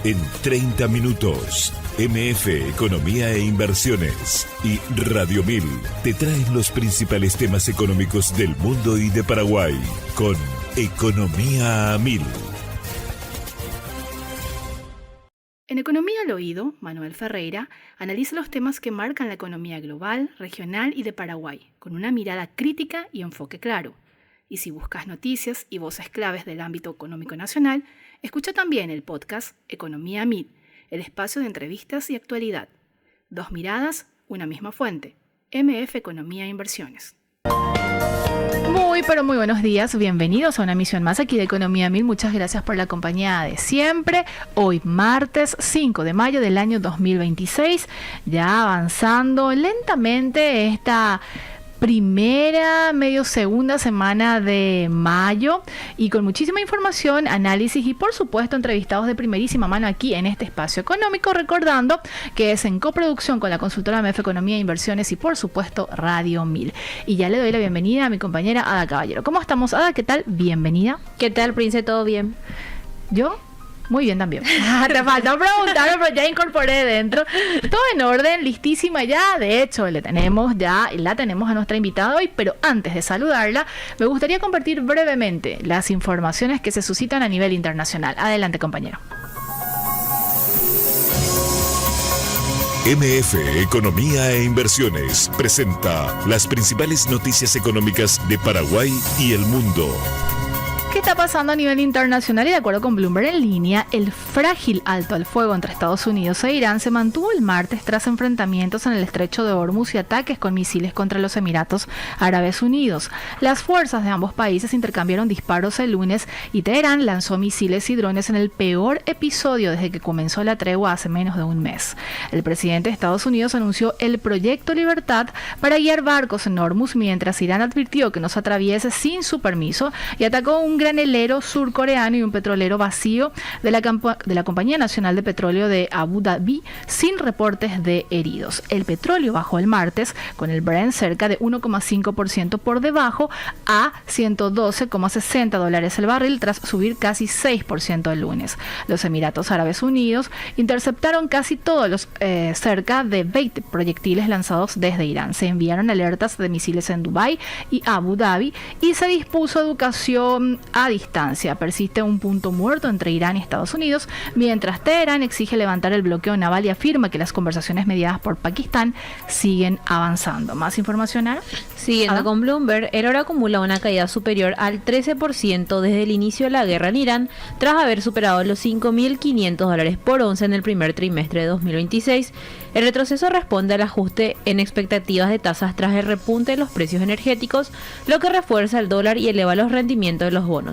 En 30 minutos, MF Economía e Inversiones y Radio 1000 te traen los principales temas económicos del mundo y de Paraguay con Economía a 1000. En Economía al Oído, Manuel Ferreira analiza los temas que marcan la economía global, regional y de Paraguay, con una mirada crítica y enfoque claro. Y si buscas noticias y voces claves del ámbito económico nacional, escucha también el podcast Economía a 1000, el espacio de entrevistas y actualidad. Dos miradas, una misma fuente. MF Economía e Inversiones. Muy buenos días, bienvenidos a una emisión más aquí de Economía 1000. Muchas gracias por la compañía de siempre. Hoy martes 5 de mayo del año 2026, ya avanzando lentamente esta primera, segunda semana de mayo y con muchísima información, análisis y por supuesto entrevistados de primerísima mano aquí en este espacio económico, recordando que es en coproducción con la consultora MF Economía e Inversiones y por supuesto Radio 1000. Y ya le doy la bienvenida a mi compañera Ada Caballero. ¿Cómo estamos, Ada? ¿Qué tal? Bienvenida. ¿Qué tal, Prince? ¿Todo bien? ¿Yo? Muy bien también. Te faltó preguntarme, pero ya incorporé dentro. Todo en orden, listísima ya. De hecho, la tenemos a nuestra invitada hoy. Pero antes de saludarla, me gustaría compartir brevemente las informaciones que se suscitan a nivel internacional. Adelante, compañero. MF Economía e Inversiones presenta las principales noticias económicas de Paraguay y el mundo. ¿Qué está pasando a nivel internacional? Y de acuerdo con Bloomberg en línea, el frágil alto al fuego entre Estados Unidos e Irán se mantuvo el martes tras enfrentamientos en el estrecho de Hormuz y ataques con misiles contra los Emiratos Árabes Unidos. Las fuerzas de ambos países intercambiaron disparos el lunes y Teherán lanzó misiles y drones en el peor episodio desde que comenzó la tregua hace menos de un mes. El presidente de Estados Unidos anunció el Proyecto Libertad para guiar barcos en Hormuz, mientras Irán advirtió que no se atraviese sin su permiso y atacó un granelero surcoreano y un petrolero vacío de la Compañía Nacional de Petróleo de Abu Dhabi sin reportes de heridos. El petróleo bajó el martes con el Brent cerca de 1,5% por debajo a $112,60 el barril tras subir casi 6% el lunes. Los Emiratos Árabes Unidos interceptaron casi todos los cerca de 20 proyectiles lanzados desde Irán. Se enviaron alertas de misiles en Dubái y Abu Dhabi y se dispuso educación a distancia. Persiste un punto muerto entre Irán y Estados Unidos, mientras Teherán exige levantar el bloqueo naval y afirma que las conversaciones mediadas por Pakistán siguen avanzando. ¿Más información, Ara? Siguiendo con Bloomberg, el oro acumula una caída superior al 13% desde el inicio de la guerra en Irán, tras haber superado los $5.500 por onza en el primer trimestre de 2026. El retroceso responde al ajuste en expectativas de tasas tras el repunte de los precios energéticos, lo que refuerza el dólar y eleva los rendimientos de los bonos.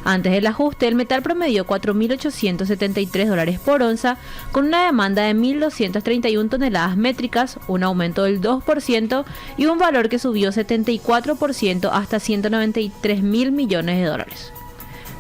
Antes del ajuste, el metal promedió $4.873 por onza, con una demanda de 1.231 toneladas métricas, un aumento del 2% y un valor que subió 74% hasta $193.000 millones.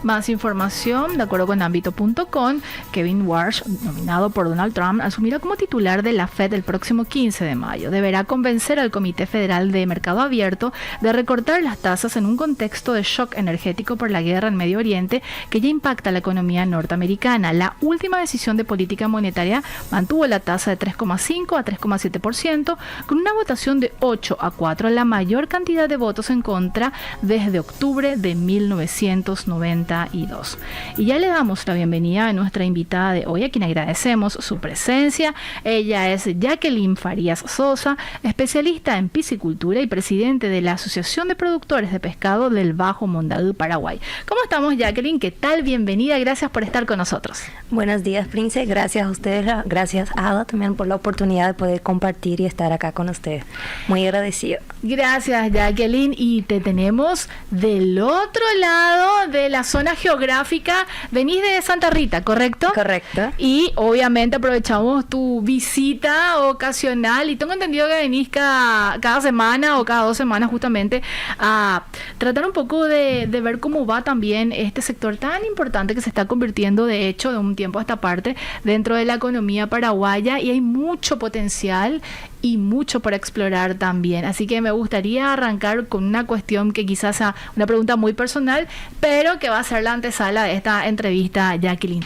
Más información, de acuerdo con ámbito.com, Kevin Warsh, nominado por Donald Trump, asumirá como titular de la Fed el próximo 15 de mayo. Deberá convencer al Comité Federal de Mercado Abierto de recortar las tasas en un contexto de shock energético por la guerra en Medio Oriente que ya impacta la economía norteamericana. La última decisión de política monetaria mantuvo la tasa de 3,5 a 3,7% con una votación de 8-4, la mayor cantidad de votos en contra desde octubre de 1992. Y ya le damos la bienvenida a nuestra invitada de hoy, a quien agradecemos su presencia. Ella es Jacqueline Farías Sosa, especialista en piscicultura y presidente de la Asociación de Productores de Pescado del Bajo Mondadú, Paraguay. ¿Cómo estamos, Jacqueline? ¿Qué tal? Bienvenida, gracias por estar con nosotros. Buenos días, Prince. Gracias a ustedes, gracias Ada también por la oportunidad de poder compartir y estar acá con ustedes. Muy agradecido. Gracias, Jacqueline. Y te tenemos del otro lado de la zona geográfica. Venís de Santa Rita, ¿correcto? Correcto. Y obviamente aprovechamos tu visita ocasional y tengo entendido que venís cada semana o cada 2 semanas justamente a tratar un poco de ver cómo va también este sector tan importante que se está convirtiendo de hecho de un tiempo a esta parte dentro de la economía paraguaya, y hay mucho potencial y mucho por explorar también. Así que me gustaría arrancar con una cuestión que quizás sea una pregunta muy personal, pero que va a ser la antesala de esta entrevista, Jacqueline.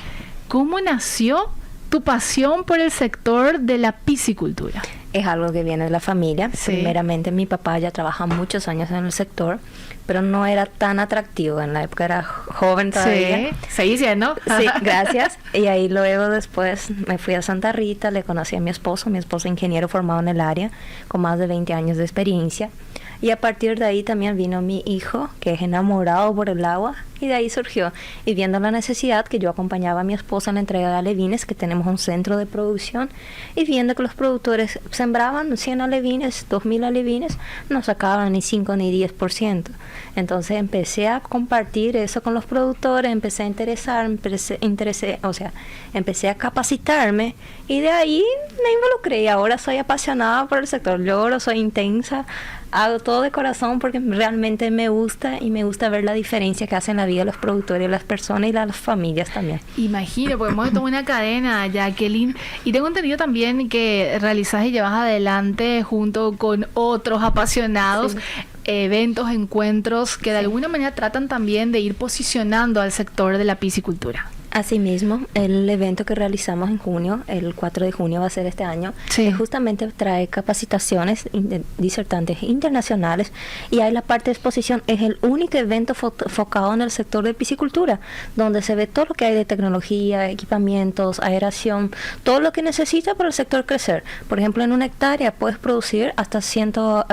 ¿Cómo nació tu pasión por el sector de la piscicultura? Es algo que viene de la familia. Sí. Primeramente, mi papá ya trabaja muchos años en el sector, pero no era tan atractivo. En la época era joven todavía. Sí, seguí siendo. Sí, gracias. Y ahí luego después me fui a Santa Rita, le conocí a mi esposo ingeniero formado en el área, con más de 20 años de experiencia. Y a partir de ahí también vino mi hijo, que es enamorado por el agua, y de ahí surgió. Y viendo la necesidad que yo acompañaba a mi esposa en la entrega de alevines, que tenemos un centro de producción, y viendo que los productores sembraban 100 alevines, 2000 alevines, no sacaban ni 5 ni 10%. Entonces empecé a compartir eso con los productores, empecé a empecé a capacitarme, y de ahí me involucré, y ahora soy apasionada por el sector. Lloro, soy intensa, hago todo de corazón porque realmente me gusta, y me gusta ver la diferencia que hacen la vida de los productores, las personas y las familias también. Imagino, porque hemos tomado una cadena, Jacqueline, y tengo entendido también que realizás y llevas adelante junto con otros apasionados, Sí. Eventos, encuentros que de alguna manera tratan también de ir posicionando al sector de la piscicultura. Asimismo, el evento que realizamos en junio, el 4 de junio va a ser este año, Sí. justamente trae capacitaciones disertantes internacionales, y hay la parte de exposición. Es el único evento focado en el sector de piscicultura, donde se ve todo lo que hay de tecnología, equipamientos, aeración, todo lo que necesita para el sector crecer. Por ejemplo, en una hectárea puedes producir hasta 50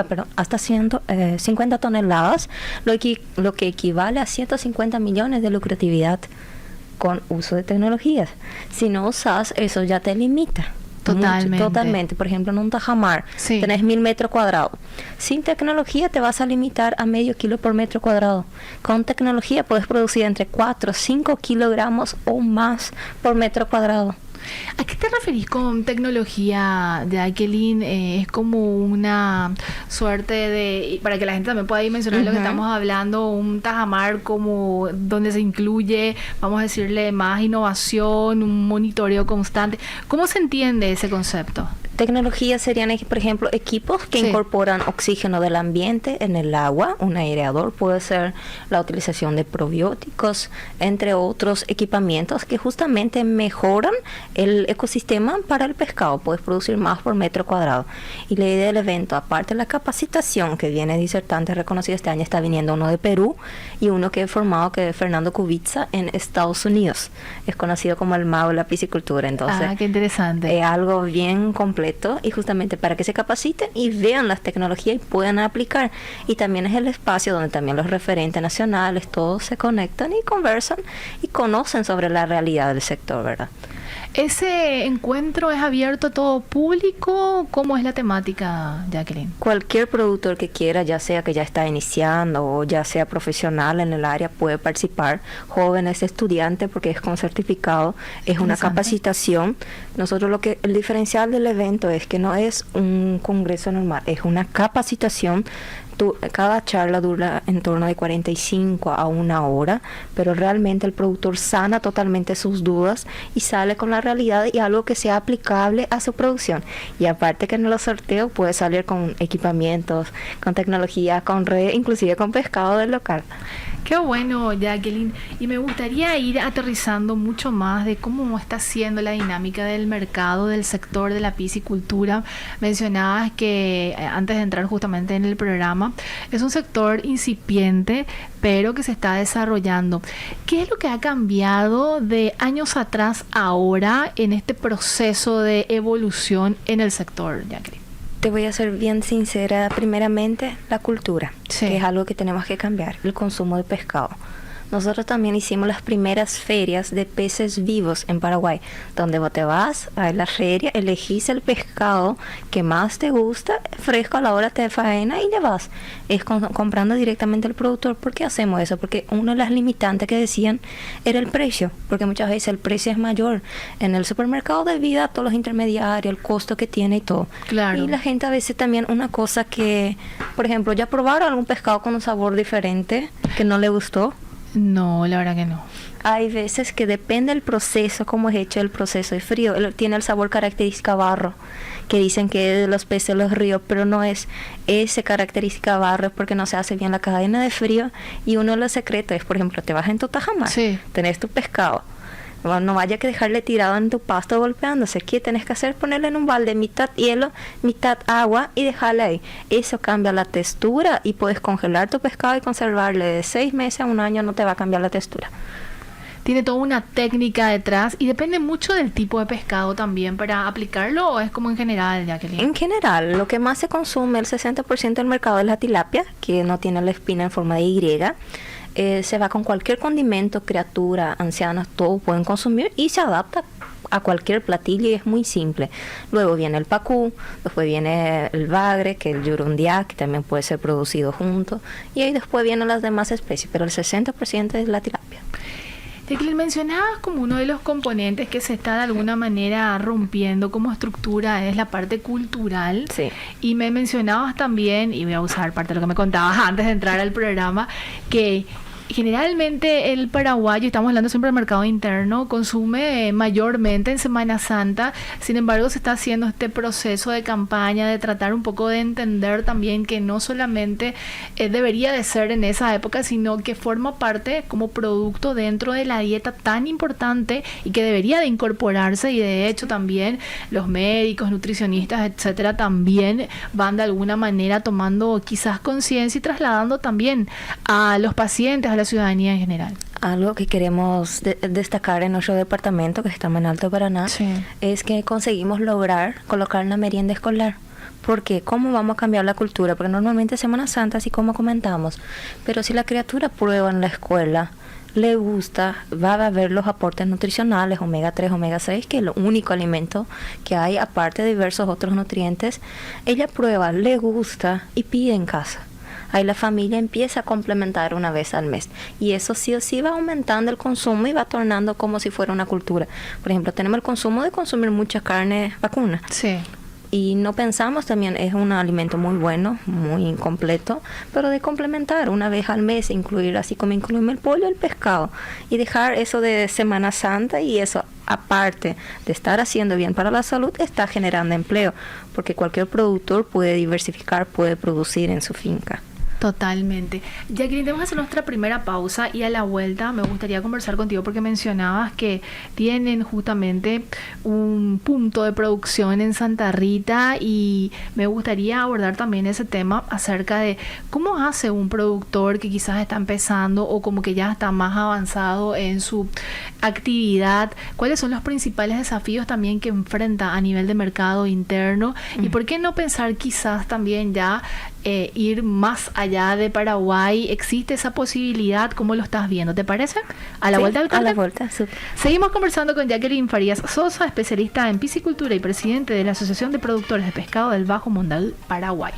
toneladas, lo que equivale a 150 millones de lucratividad con uso de tecnologías. Si no usas, eso ya te limita. Totalmente. Totalmente. Por ejemplo, en un tajamar, Sí. tenés 1000 metros cuadrados. Sin tecnología te vas a limitar a medio kilo por metro cuadrado. Con tecnología puedes producir entre 4 o 5 kilogramos o más por metro cuadrado. ¿A qué te referís con tecnología, Jacqueline? Es como una suerte de, para que la gente también pueda dimensionar lo que Ujú. estamos hablando, un tajamar como donde se incluye, vamos a decirle, más innovación, un monitoreo constante. ¿Cómo se entiende ese concepto? Tecnologías serían, por ejemplo, equipos que Sí. incorporan oxígeno del ambiente en el agua. Un aireador puede ser la utilización de probióticos, entre otros equipamientos que justamente mejoran el ecosistema para el pescado. Puedes producir más por metro cuadrado. Y la idea del evento, aparte de la capacitación que viene disertante reconocido este año, está viniendo uno de Perú y uno que he formado, que es Fernando Kubica, en Estados Unidos. Es conocido como el mago de la piscicultura. Entonces, Qué interesante. es algo bien completo, y justamente para que se capaciten y vean las tecnologías y puedan aplicar. Y también es el espacio donde también los referentes nacionales todos se conectan y conversan y conocen sobre la realidad del sector, ¿verdad? ¿Ese encuentro es abierto a todo público? ¿Cómo es la temática, Jacqueline? Cualquier productor que quiera, ya sea que ya está iniciando o ya sea profesional en el área, puede participar. Jóvenes, estudiantes, porque es con certificado, es una Interesante. capacitación. Nosotros el diferencial del evento es que no es un congreso normal, es una capacitación. Cada charla dura en torno de 45 a 1 hora, pero realmente el productor sana totalmente sus dudas y sale con la realidad y algo que sea aplicable a su producción. Y aparte que en los sorteos puede salir con equipamientos, con tecnología, con red, inclusive con pescado del local. Qué bueno, Jacqueline. Y me gustaría ir aterrizando mucho más de cómo está siendo la dinámica del mercado, del sector de la piscicultura. Mencionabas que antes de entrar justamente en el programa, es un sector incipiente, pero que se está desarrollando. ¿Qué es lo que ha cambiado de años atrás a ahora en este proceso de evolución en el sector, Jacqueline? Te voy a ser bien sincera. Primeramente, la cultura, Sí. que es algo que tenemos que cambiar, el consumo de pescado. Nosotros también hicimos las primeras ferias de peces vivos en Paraguay, donde vos te vas a la feria, elegís el pescado que más te gusta, fresco a la hora de faena, y le vas. Es comprando directamente al productor. ¿Por qué hacemos eso? Porque una de las limitantes que decían era el precio, porque muchas veces el precio es mayor en el supermercado debido a todos los intermediarios, el costo que tiene y todo. Claro. Y la gente a veces también, una cosa que, por ejemplo, ¿ya probaron algún pescado con un sabor diferente que no le gustó? No, la verdad que no. Hay veces que depende del proceso, cómo es hecho el proceso de frío. Tiene el sabor característica a barro, que dicen que es de los peces de los ríos, pero no es ese característica a barro, porque no se hace bien la cadena de frío. Y uno de los secretos es, por ejemplo, te vas en tu tajamar, Sí. tenés tu pescado, No vaya que dejarle tirado en tu pasto golpeándose. ¿Qué tenés que hacer? Ponerle en un balde mitad hielo, mitad agua y dejarle ahí. Eso cambia la textura y puedes congelar tu pescado y conservarle de 6 meses a un año, no te va a cambiar la textura. Tiene toda una técnica detrás y depende mucho del tipo de pescado también para aplicarlo, ¿o es como en general, Jacqueline? En general, lo que más se consume, el 60% del mercado es la tilapia, que no tiene la espina en forma de Y. Se va con cualquier condimento, criatura, ancianos, todos pueden consumir y se adapta a cualquier platillo y es muy simple. Luego viene el pacú, después viene el bagre, que es el yurundiá, que también puede ser producido junto, y ahí después vienen las demás especies, pero el 60% es la tilapia. De que le mencionabas como uno de los componentes que se está de alguna manera rompiendo como estructura es la parte cultural. Sí. Y me mencionabas también, y voy a usar parte de lo que me contabas antes de entrar al programa, que generalmente el paraguayo, estamos hablando siempre del mercado interno, consume mayormente en Semana Santa. Sin embargo, se está haciendo este proceso de campaña de tratar un poco de entender también que no solamente debería de ser en esa época, sino que forma parte como producto dentro de la dieta tan importante y que debería de incorporarse, y de hecho también los médicos, nutricionistas, etcétera, también van de alguna manera tomando quizás conciencia y trasladando también a los pacientes, a la ciudadanía en general. Algo que queremos destacar en nuestro departamento, que estamos en Alto Paraná, Sí. es que conseguimos lograr colocar una merienda escolar. Porque ¿cómo vamos a cambiar la cultura? Porque normalmente Semana Santa, así como comentamos, pero si la criatura prueba en la escuela, le gusta, va a ver los aportes nutricionales, omega 3, omega 6, que es lo único alimento que hay, aparte de diversos otros nutrientes. Ella prueba, le gusta y pide en casa. Ahí la familia empieza a complementar una vez al mes. Y eso sí o sí va aumentando el consumo y va tornando como si fuera una cultura. Por ejemplo, tenemos el consumo de consumir mucha carne vacuna. Sí. Y no pensamos también, es un alimento muy bueno, muy completo, pero de complementar una vez al mes, incluir así como incluimos el pollo, el pescado, y dejar eso de Semana Santa, y eso, aparte de estar haciendo bien para la salud, está generando empleo, porque cualquier productor puede diversificar, puede producir en su finca. Totalmente. Jacqueline, tenemos que hacer nuestra primera pausa y a la vuelta me gustaría conversar contigo porque mencionabas que tienen justamente un punto de producción en Santa Rita y me gustaría abordar también ese tema acerca de cómo hace un productor que quizás está empezando o como que ya está más avanzado en su actividad, cuáles son los principales desafíos también que enfrenta a nivel de mercado interno y por qué no pensar quizás también ya ir más allá de Paraguay. ¿Existe esa posibilidad? ¿Cómo lo estás viendo? ¿Te parece? ¿A la vuelta del corte? A la vuelta, súper. Seguimos conversando con Jacqueline Farías Sosa, especialista en piscicultura y presidente de la Asociación de Productores de Pescado del Bajo Mondal, Paraguay.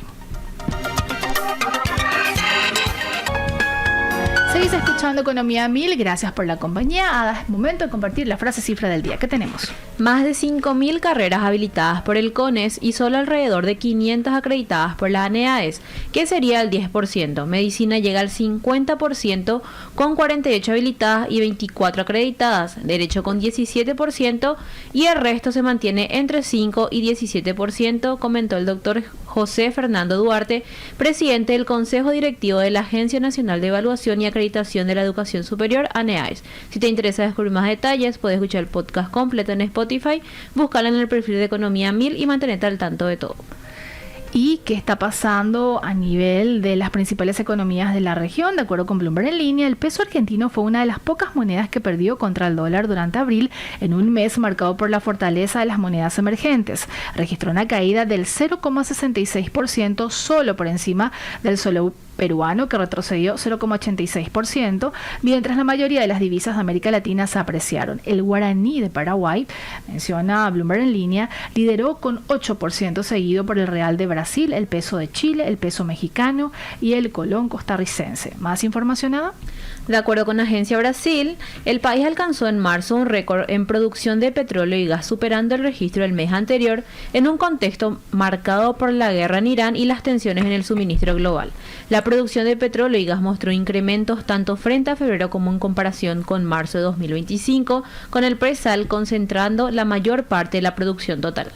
Seguís escuchando Economía 1000, gracias por la compañía. Es momento de compartir la frase cifra del día. ¿Qué tenemos? Más de 5.000 carreras habilitadas por el CONES y solo alrededor de 500 acreditadas por la ANEAES, que sería el 10%. Medicina llega al 50% con 48 habilitadas y 24 acreditadas. Derecho con 17% y el resto se mantiene entre 5 y 17%, comentó el doctor José Fernando Duarte, presidente del Consejo Directivo de la Agencia Nacional de Evaluación y Acreditación de la Educación Superior, ANEAES. Si te interesa descubrir más detalles, puedes escuchar el podcast completo en Spotify, búscalo en el perfil de Economía 1000 y mantenerte al tanto de todo. ¿Y qué está pasando a nivel de las principales economías de la región? De acuerdo con Bloomberg en línea, el peso argentino fue una de las pocas monedas que perdió contra el dólar durante abril, en un mes marcado por la fortaleza de las monedas emergentes. Registró una caída del 0,66%, solo por encima del sol peruano, que retrocedió 0,86%, mientras la mayoría de las divisas de América Latina se apreciaron. El guaraní de Paraguay, menciona Bloomberg en línea, lideró con 8%, seguido por el real de Brasil, el peso de Chile, el peso mexicano y el colón costarricense. ¿Más información, Ada? De acuerdo con Agencia Brasil, el país alcanzó en marzo un récord en producción de petróleo y gas, superando el registro del mes anterior, en un contexto marcado por la guerra en Irán y las tensiones en el suministro global. La producción de petróleo y gas mostró incrementos tanto frente a febrero como en comparación con marzo de 2025, con el presal concentrando la mayor parte de la producción total.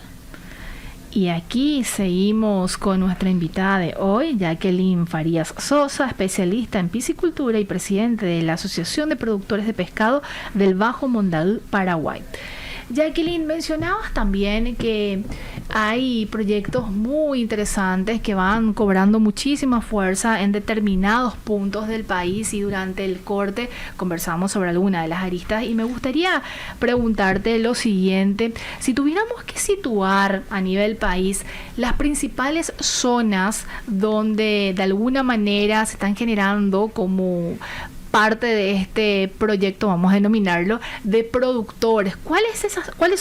Y aquí seguimos con nuestra invitada de hoy, Jacqueline Farías Sosa, especialista en piscicultura y presidente de la Asociación de Productores de Pescado del Bajo Mondaú, Paraguay. Jacqueline, mencionabas también que hay proyectos muy interesantes que van cobrando muchísima fuerza en determinados puntos del país, y durante el corte conversamos sobre alguna de las aristas, y me gustaría preguntarte lo siguiente: si tuviéramos que situar a nivel país las principales zonas donde de alguna manera se están generando como parte de este proyecto, vamos a denominarlo, de productores, ¿cuáles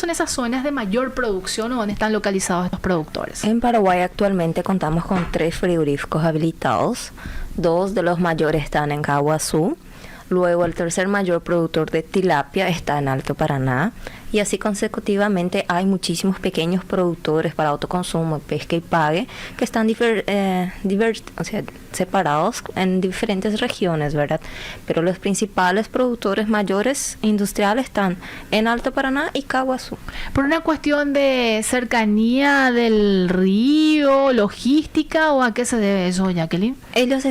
son esas zonas de mayor producción o dónde están localizados estos productores? En Paraguay actualmente contamos con 3 frigoríficos habilitados. 2 de los mayores están en Caguazú. Luego el tercer mayor productor de tilapia está en Alto Paraná. Y así consecutivamente hay muchísimos pequeños productores para autoconsumo, pesca y pague, que están separados en diferentes regiones, ¿verdad? Pero los principales productores mayores industriales están en Alto Paraná y Caguazú. ¿Por una cuestión de cercanía del río, logística, o a qué se debe eso, Jacqueline? Ellos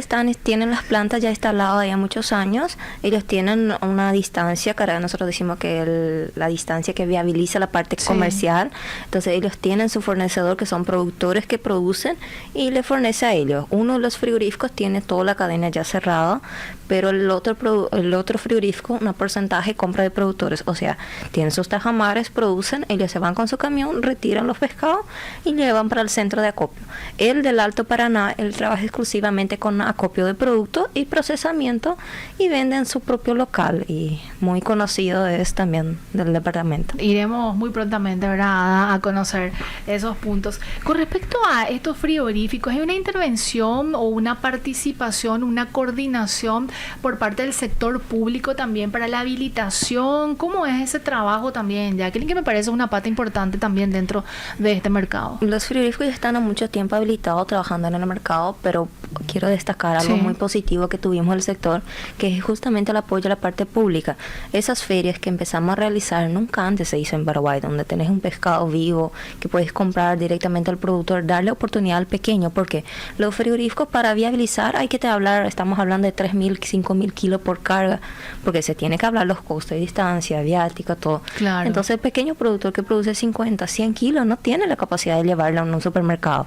tienen las plantas ya instaladas ya muchos años. Ellos tienen una distancia, nosotros decimos que la distancia que viabiliza la parte comercial. Entonces ellos tienen su fornecedor, que son productores que producen y le fornece a ellos. Uno de los frigoríficos tiene toda la cadena ya cerrada, pero el otro frigorífico, un porcentaje compra de productores, o sea, tienen sus tajamares, producen, ellos se van con su camión, retiran los pescados y llevan para el centro de acopio. El del Alto Paraná, él trabaja exclusivamente con acopio de productos y procesamiento, y vende en su propio local, y muy conocido es también del departamento. Iremos muy prontamente, ¿verdad?, a conocer esos puntos. Con respecto a estos frigoríficos, ¿hay una intervención o una participación, una coordinación por parte del sector público también para la habilitación? ¿Cómo es ese trabajo también, Jacqueline, que me parece una pata importante también dentro de este mercado? Los frigoríficos ya están a mucho tiempo habilitados trabajando en el mercado, pero quiero destacar algo muy positivo que tuvimos del sector, que es justamente el apoyo a la parte pública. Esas ferias que empezamos a realizar nunca antes se hizo en Paraguay, donde tenés un pescado vivo que puedes comprar directamente al productor, darle oportunidad al pequeño, porque los frigoríficos, para viabilizar, estamos hablando de 3.000, 5.000 kilos por carga, porque se tiene que hablar los costos de distancia, viática, todo. Claro. Entonces el pequeño productor que produce 50, 100 kilos no tiene la capacidad de llevarlo a un supermercado.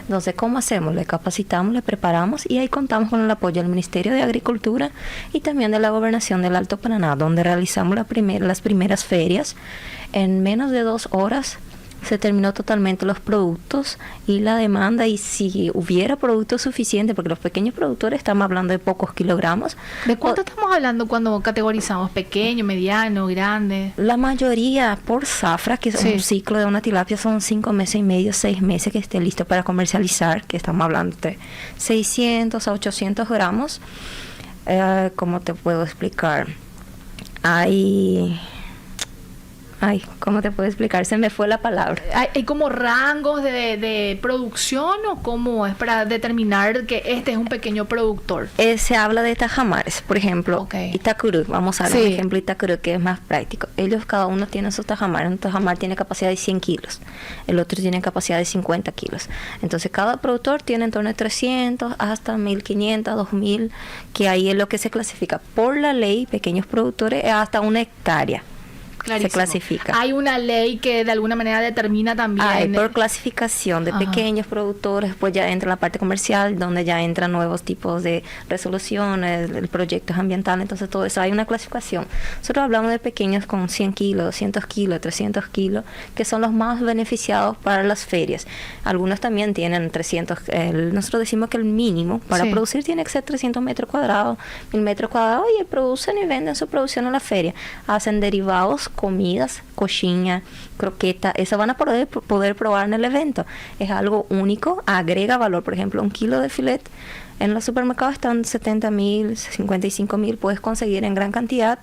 Entonces, ¿cómo hacemos? Le capacitamos, le preparamos, y ahí contamos con el apoyo del Ministerio de Agricultura y también de la Gobernación del Alto Paraná, donde realizamos las primeras ferias. En menos de 2 horas se terminó totalmente los productos y la demanda, y si hubiera producto suficiente, porque los pequeños productores estamos hablando de pocos kilogramos. ¿De cuánto estamos hablando cuando categorizamos? ¿Pequeño, mediano, grande? La mayoría por zafra, que es un ciclo de una tilapia, son 5 meses y medio, 6 meses que esté listo para comercializar, que estamos hablando de 600 a 800 gramos. ¿Cómo te puedo explicar? ¿Cómo te puedo explicar? Se me fue la palabra. ¿Hay como rangos de producción, o cómo es para determinar que este es un pequeño productor? Se habla de tajamares, por ejemplo, Itacurú. Vamos a dar un ejemplo, Itacurú, que es más práctico. Ellos cada uno tiene sus tajamares. Un tajamar tiene capacidad de 100 kilos, el otro tiene capacidad de 50 kilos. Entonces cada productor tiene en torno de 300 hasta 1.500, 2.000, que ahí es lo que se clasifica. Por la ley, pequeños productores es hasta 1 hectárea. Clarísimo. Se clasifica. Hay una ley que de alguna manera determina también. Por clasificación de pequeños productores, pues ya entra la parte comercial, donde ya entran nuevos tipos de resoluciones, el proyectos ambientales, entonces todo eso, hay una clasificación. Nosotros hablamos de pequeños con 100 kilos, 200 kilos, 300 kilos, que son los más beneficiados para las ferias. Algunos también tienen 300, nosotros decimos que el mínimo para producir tiene que ser 300 metros cuadrados, 1.000 metros cuadrados, y producen y venden su producción a la feria. Hacen derivados, comidas, coxinha, croqueta, eso van a poder probar en el evento. Es algo único, agrega valor. Por ejemplo, 1 kilo de filet en los supermercados están 70.000, 55.000, puedes conseguir en gran cantidad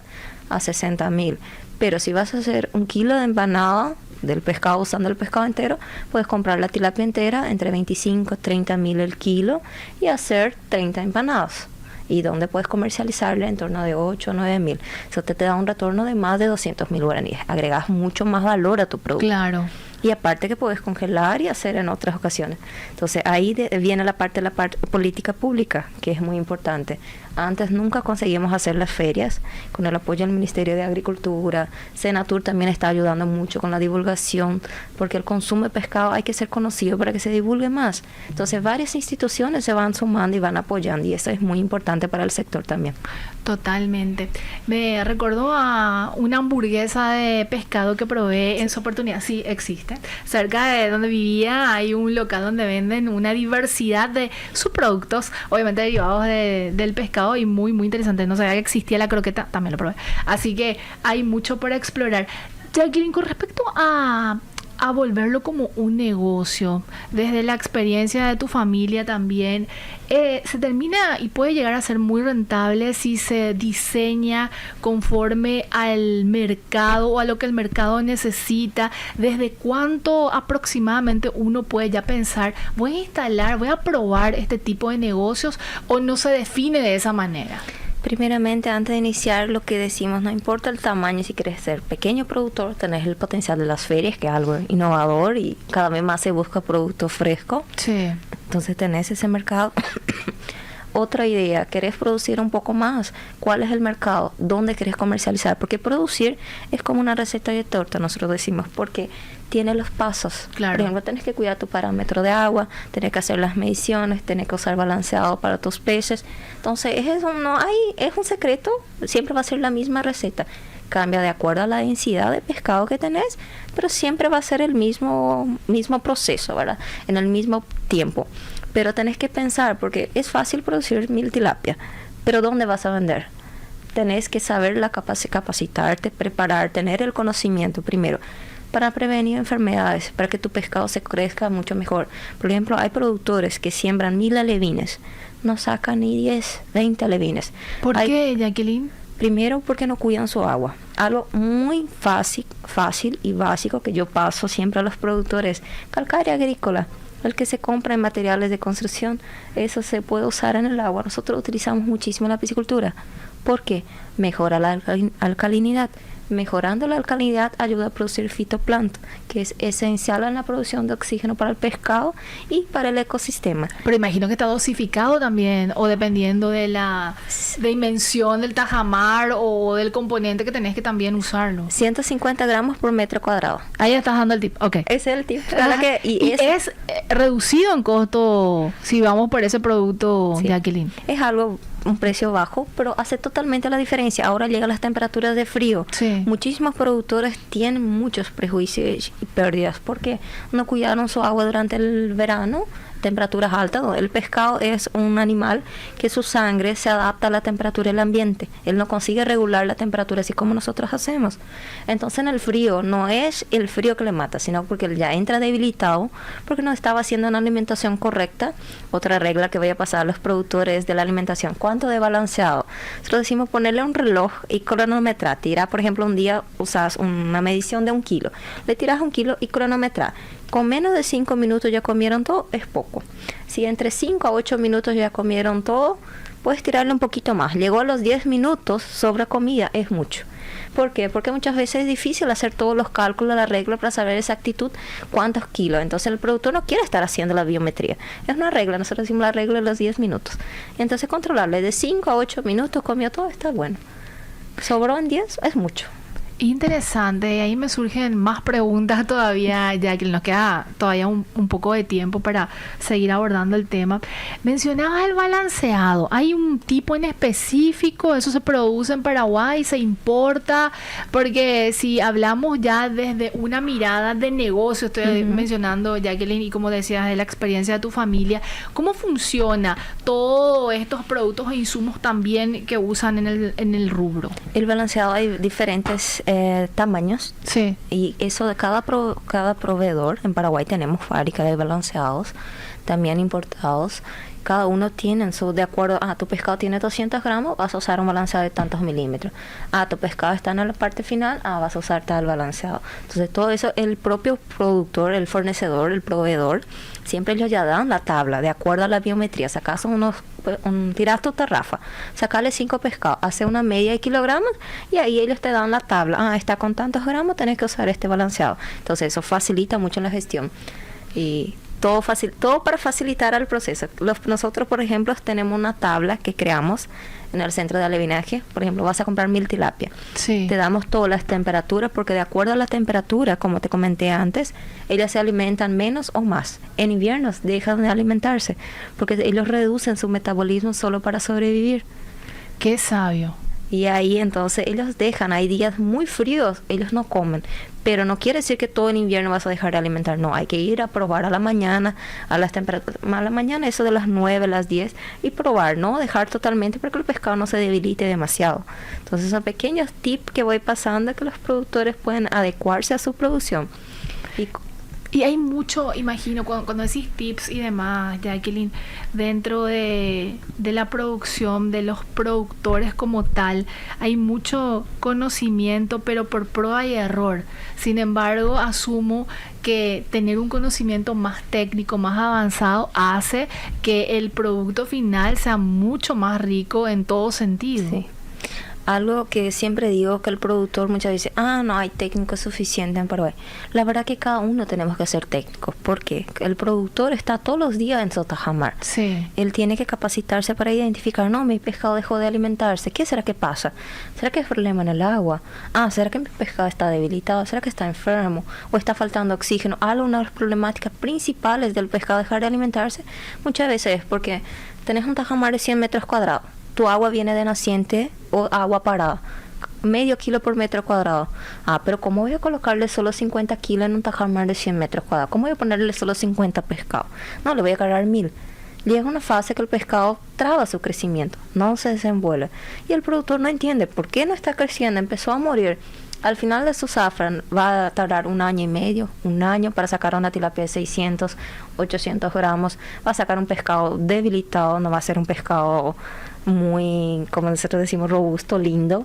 a 60.000. Pero si vas a hacer 1 kilo de empanada del pescado, usando el pescado entero, puedes comprar la tilapia entera entre 25 y 30.000 el kilo y hacer 30 empanadas. Y donde puedes comercializarle en torno de 8 o 9.000. Eso te da un retorno de más de 200.000 guaraníes. Agregas mucho más valor a tu producto. Claro. Y aparte que puedes congelar y hacer en otras ocasiones. Entonces ahí viene la parte de la política pública, que es muy importante. Antes nunca conseguimos hacer las ferias con el apoyo del Ministerio de Agricultura. Senatur también está ayudando mucho con la divulgación, porque el consumo de pescado hay que ser conocido para que se divulgue más. Entonces varias instituciones se van sumando y van apoyando, y eso es muy importante para el sector también. Totalmente. Me recordó a una hamburguesa de pescado que probé en su oportunidad. Sí, existe. Cerca de donde vivía hay un local donde venden una diversidad de subproductos, obviamente derivados del pescado, y muy, muy interesante. No sabía que existía la croqueta, también lo probé. Así que hay mucho por explorar. Jacqueline, con respecto a volverlo como un negocio, desde la experiencia de tu familia también, se termina y puede llegar a ser muy rentable si se diseña conforme al mercado o a lo que el mercado necesita. ¿Desde cuánto aproximadamente uno puede ya pensar, voy a instalar, voy a probar este tipo de negocios, o no se define de esa manera? Primeramente, antes de iniciar, lo que decimos, no importa el tamaño, si quieres ser pequeño productor, tenés el potencial de las ferias, que es algo innovador y cada vez más se busca producto fresco. Sí. Entonces tenés ese mercado. Otra idea, ¿querés producir un poco más? ¿Cuál es el mercado? ¿Dónde querés comercializar? Porque producir es como una receta de torta, nosotros decimos, porque tiene los pasos. Claro. Por ejemplo, tenés que cuidar tu parámetro de agua, tenés que hacer las mediciones, tenés que usar balanceado para tus peces. Entonces, es un secreto, siempre va a ser la misma receta. Cambia de acuerdo a la densidad de pescado que tenés, pero siempre va a ser el mismo proceso, ¿verdad? En el mismo tiempo. Pero tenés que pensar, porque es fácil producir 1000 tilapia, pero ¿dónde vas a vender? Tenés que saber capacitarte, preparar, tener el conocimiento primero para prevenir enfermedades, para que tu pescado se crezca mucho mejor. Por ejemplo, hay productores que siembran 1000 alevines, no sacan ni 10, 20 alevines. ¿Por qué, Jacqueline? Primero, porque no cuidan su agua. Algo muy fácil y básico que yo paso siempre a los productores: calcárea agrícola, el que se compra en materiales de construcción, eso se puede usar en el agua. Nosotros utilizamos muchísimo en la piscicultura. ¿Por qué? Mejora la alcalinidad. Mejorando la alcalinidad ayuda a producir fitoplancton, que es esencial en la producción de oxígeno para el pescado y para el ecosistema. Pero imagino que está dosificado también, o dependiendo de la dimensión del tajamar o del componente que tenés que también usarlo. 150 gramos por metro cuadrado. Ahí estás dando el tip, ok. Ese es el tip. Y es reducido en costo si vamos por ese producto, sí. Jacqueline. Es un precio bajo, pero hace totalmente la diferencia. Ahora llegan las temperaturas de frío. Sí. Muchísimos productores tienen muchos prejuicios y pérdidas porque no cuidaron su agua durante el verano, temperaturas altas. El pescado es un animal que su sangre se adapta a la temperatura del ambiente. Él no consigue regular la temperatura así como nosotros hacemos. Entonces en el frío no es el frío que le mata, sino porque él ya entra debilitado porque no estaba haciendo una alimentación correcta. Otra regla que voy a pasar a los productores de la alimentación: ¿cuánto de balanceado? Nosotros decimos ponerle un reloj y cronometrar. Tirar, por ejemplo, un día usas una medición de 1 kilo, le tiras 1 kilo y cronometrar. Con menos de 5 minutos ya comieron todo, es poco. Si entre 5 a 8 minutos ya comieron todo, puedes tirarle un poquito más. Llegó a los 10 minutos, sobra comida, es mucho. ¿Por qué? Porque muchas veces es difícil hacer todos los cálculos, la regla para saber exactitud cuántos kilos. Entonces el productor no quiere estar haciendo la biometría. Es una regla, nosotros decimos la regla de los 10 minutos. Entonces controlarle de 5 a 8 minutos, comió todo, está bueno. Sobró en 10, es mucho. Interesante, y ahí me surgen más preguntas todavía, ya que nos queda todavía un poco de tiempo para seguir abordando el tema. Mencionabas el balanceado. ¿Hay un tipo en específico? ¿Eso se produce en Paraguay? ¿Se importa? Porque si hablamos ya desde una mirada de negocio, estoy mencionando, Jacqueline, y como decías, de la experiencia de tu familia, ¿cómo funciona todos estos productos e insumos también que usan en el rubro? El balanceado hay diferentes tamaños. Sí. Y eso de cada proveedor. En Paraguay tenemos fábrica de balanceados, también importados, Cada uno tiene de acuerdo, tu pescado tiene 200 gramos, vas a usar un balanceado de tantos milímetros. Tu pescado está en la parte final, vas a usar tal balanceado. Entonces todo eso, el propio productor, el fornecedor, el proveedor, siempre ellos ya dan la tabla de acuerdo a la biometría. Sacas tiras tu tarrafa, sacarle 5 pescados, hace una media de kilogramos y ahí ellos te dan la tabla. Está con tantos gramos, tenés que usar este balanceado. Entonces eso facilita mucho la gestión. Y todo para facilitar el proceso. Nosotros, por ejemplo, tenemos una tabla que creamos en el centro de alevinaje. Por ejemplo, vas a comprar 1000 tilapia. Sí. Te damos todas las temperaturas, porque de acuerdo a la temperatura, como te comenté antes, ellas se alimentan menos o más. En invierno dejan de alimentarse, porque ellos reducen su metabolismo solo para sobrevivir. Qué sabio. Y ahí entonces ellos dejan, hay días muy fríos, ellos no comen. Pero no quiere decir que todo el invierno vas a dejar de alimentar. No, hay que ir a probar a la mañana, a las temperaturas, a la mañana eso de las 9, las 10, y probar, no dejar totalmente para que el pescado no se debilite demasiado. Entonces son pequeños tips que voy pasando que los productores pueden adecuarse a su producción. Y hay mucho, imagino, cuando decís tips y demás, Jacqueline, dentro de la producción, de los productores como tal, hay mucho conocimiento, pero por prueba y error. Sin embargo, asumo que tener un conocimiento más técnico, más avanzado, hace que el producto final sea mucho más rico en todo sentido. Sí. Algo que siempre digo, que el productor muchas veces no hay técnicos suficientes en Paraguay. La verdad que cada uno tenemos que ser técnicos, porque el productor está todos los días en su tajamar. Sí. Él tiene que capacitarse para identificar, mi pescado dejó de alimentarse, ¿qué será que pasa? ¿Será que hay problema en el agua? ¿Será que mi pescado está debilitado? ¿Será que está enfermo? ¿O está faltando oxígeno? Una de las problemáticas principales del pescado dejar de alimentarse muchas veces es porque tenés un tajamar de 100 metros cuadrados. Tu agua viene de naciente o agua parada, medio kilo por metro cuadrado. Pero ¿cómo voy a colocarle solo 50 kilos en un tajamar de 100 metros cuadrados? ¿Cómo voy a ponerle solo 50 pescados? No, le voy a cargar 1000. Llega una fase que el pescado traba su crecimiento, no se desenvuelve. Y el productor no entiende por qué no está creciendo, empezó a morir. Al final de su zafra va a tardar 1 año y medio, 1 año para sacar una tilapia de 600, 800 gramos. Va a sacar un pescado debilitado, no va a ser un pescado muy, como nosotros decimos, robusto, lindo.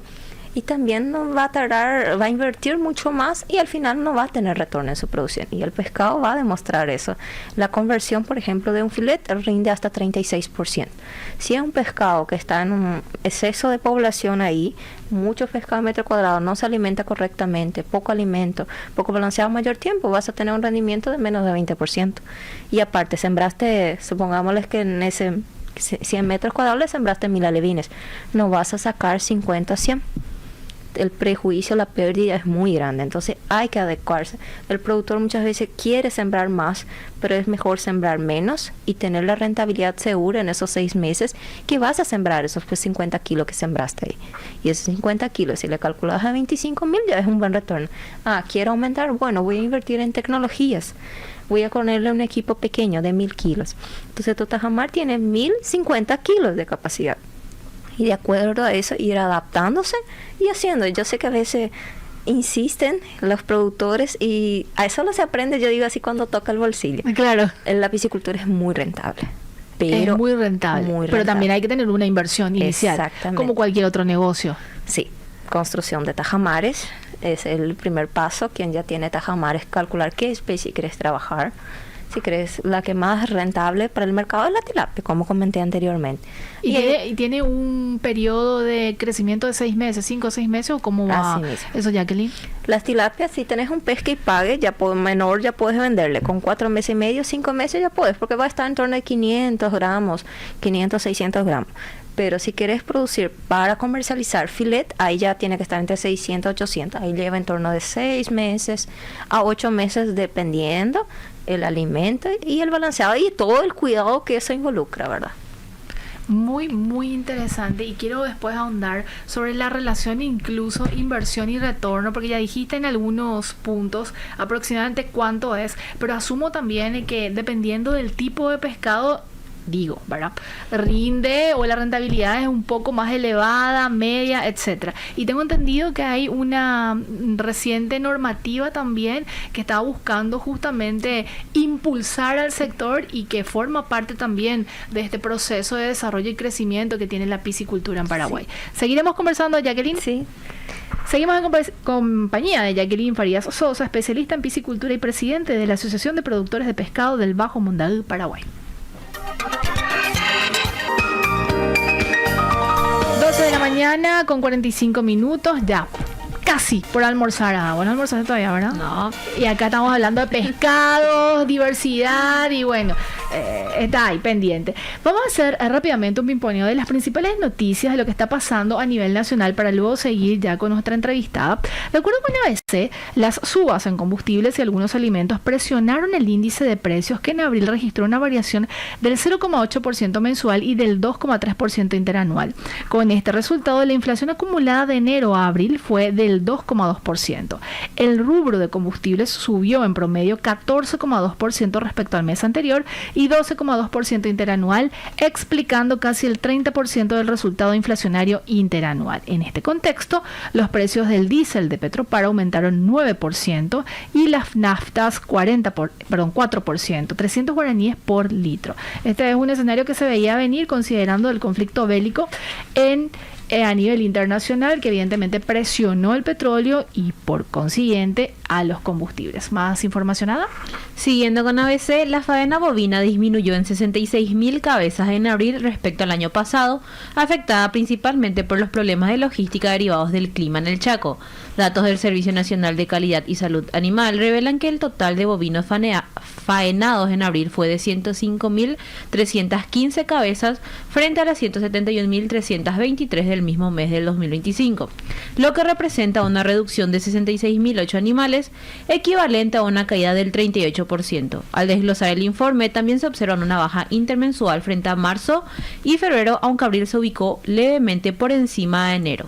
Y también no va a tardar, va a invertir mucho más y al final no va a tener retorno en su producción. Y el pescado va a demostrar eso. La conversión, por ejemplo, de un filete rinde hasta 36%. Si es un pescado que está en un exceso de población ahí, mucho pescado a metro cuadrado, no se alimenta correctamente, poco alimento, poco balanceado mayor tiempo, vas a tener un rendimiento de menos de 20%. Y aparte, sembraste, supongámosles que en ese 100 metros cuadrados le sembraste 1000 alevines, no vas a sacar 50, 100. El prejuicio, la pérdida es muy grande, entonces hay que adecuarse. El productor muchas veces quiere sembrar más, pero es mejor sembrar menos y tener la rentabilidad segura en esos 6 meses que vas a sembrar esos 50 kilos que sembraste ahí. Y esos 50 kilos, si le calculas a 25,000, ya es un buen retorno. Quiero aumentar, bueno, voy a invertir en tecnologías. Voy a ponerle un equipo pequeño de 1000 kilos. Entonces tu tajamar tiene 1050 kilos de capacidad. Y de acuerdo a eso, ir adaptándose y haciendo. Yo sé que a veces insisten los productores y a eso no se aprende, yo digo así, cuando toca el bolsillo. Claro. La piscicultura es muy rentable. Pero es muy rentable. Pero también hay que tener una inversión inicial. Exactamente. Como cualquier otro negocio. Sí. Construcción de tajamares es el primer paso. Quien ya tiene tajamares, calcular qué especie quieres trabajar. Si crees la que más rentable para el mercado es la tilapia, como comenté anteriormente. ¿Y tiene un periodo de crecimiento de 6 meses, 5 o 6 meses, o cómo va eso, Jacqueline? Las tilapias, si tenés un pez que pague, menor ya puedes venderle. Con 4 meses y medio, 5 meses ya puedes, porque va a estar en torno de 500 gramos, 500, 600 gramos. Pero si quieres producir para comercializar filet, ahí ya tiene que estar entre 600 y 800. Ahí lleva en torno de 6 meses a 8 meses, dependiendo el alimento y el balanceado y todo el cuidado que eso involucra, ¿verdad? Muy, muy interesante, y quiero después ahondar sobre la relación incluso inversión y retorno, porque ya dijiste en algunos puntos aproximadamente cuánto es, pero asumo también que dependiendo del tipo de pescado digo, ¿verdad? Rinde o la rentabilidad es un poco más elevada, media, etcétera. Y tengo entendido que hay una reciente normativa también que está buscando justamente impulsar al sector y que forma parte también de este proceso de desarrollo y crecimiento que tiene la piscicultura en Paraguay. Sí. ¿Seguiremos conversando, Jacqueline? Sí. Seguimos en compañía de Jacqueline Farías Sosa, especialista en piscicultura y presidente de la Asociación de Productores de Pescado del Bajo Mondaú, Paraguay. 12 de la mañana con 45 minutos, ya casi por almorzar. Bueno, almorzaste todavía, ¿verdad? No. Y acá estamos hablando de pescados, diversidad y bueno, está ahí pendiente. Vamos a hacer rápidamente un pimponeo de las principales noticias de lo que está pasando a nivel nacional para luego seguir ya con nuestra entrevistada. De acuerdo con ABC, las subas en combustibles y algunos alimentos presionaron el índice de precios que en abril registró una variación del 0,8% mensual y del 2,3% interanual. Con este resultado, la inflación acumulada de enero a abril fue del 2,2%. El rubro de combustibles subió en promedio 14,2% respecto al mes anterior y 12,2% interanual, explicando casi el 30% del resultado inflacionario interanual. En este contexto, los precios del diésel de Petropar aumentaron 9% y las naftas 4%, 300 guaraníes por litro. Este es un escenario que se veía venir considerando el conflicto bélico a nivel internacional, que evidentemente presionó el petróleo y por consiguiente a los combustibles. ¿Más información, Ada? Siguiendo con ABC, la faena bovina disminuyó en 66.000 cabezas en abril respecto al año pasado, afectada principalmente por los problemas de logística derivados del clima en el Chaco. Datos del Servicio Nacional de Calidad y Salud Animal revelan que el total de bovinos faenados en abril fue de 105.315 cabezas frente a las 171.323 del mismo mes del 2025, lo que representa una reducción de 66.008 animales, equivalente a una caída del 38%. Al desglosar el informe, también se observa una baja intermensual frente a marzo y febrero, aunque abril se ubicó levemente por encima de enero.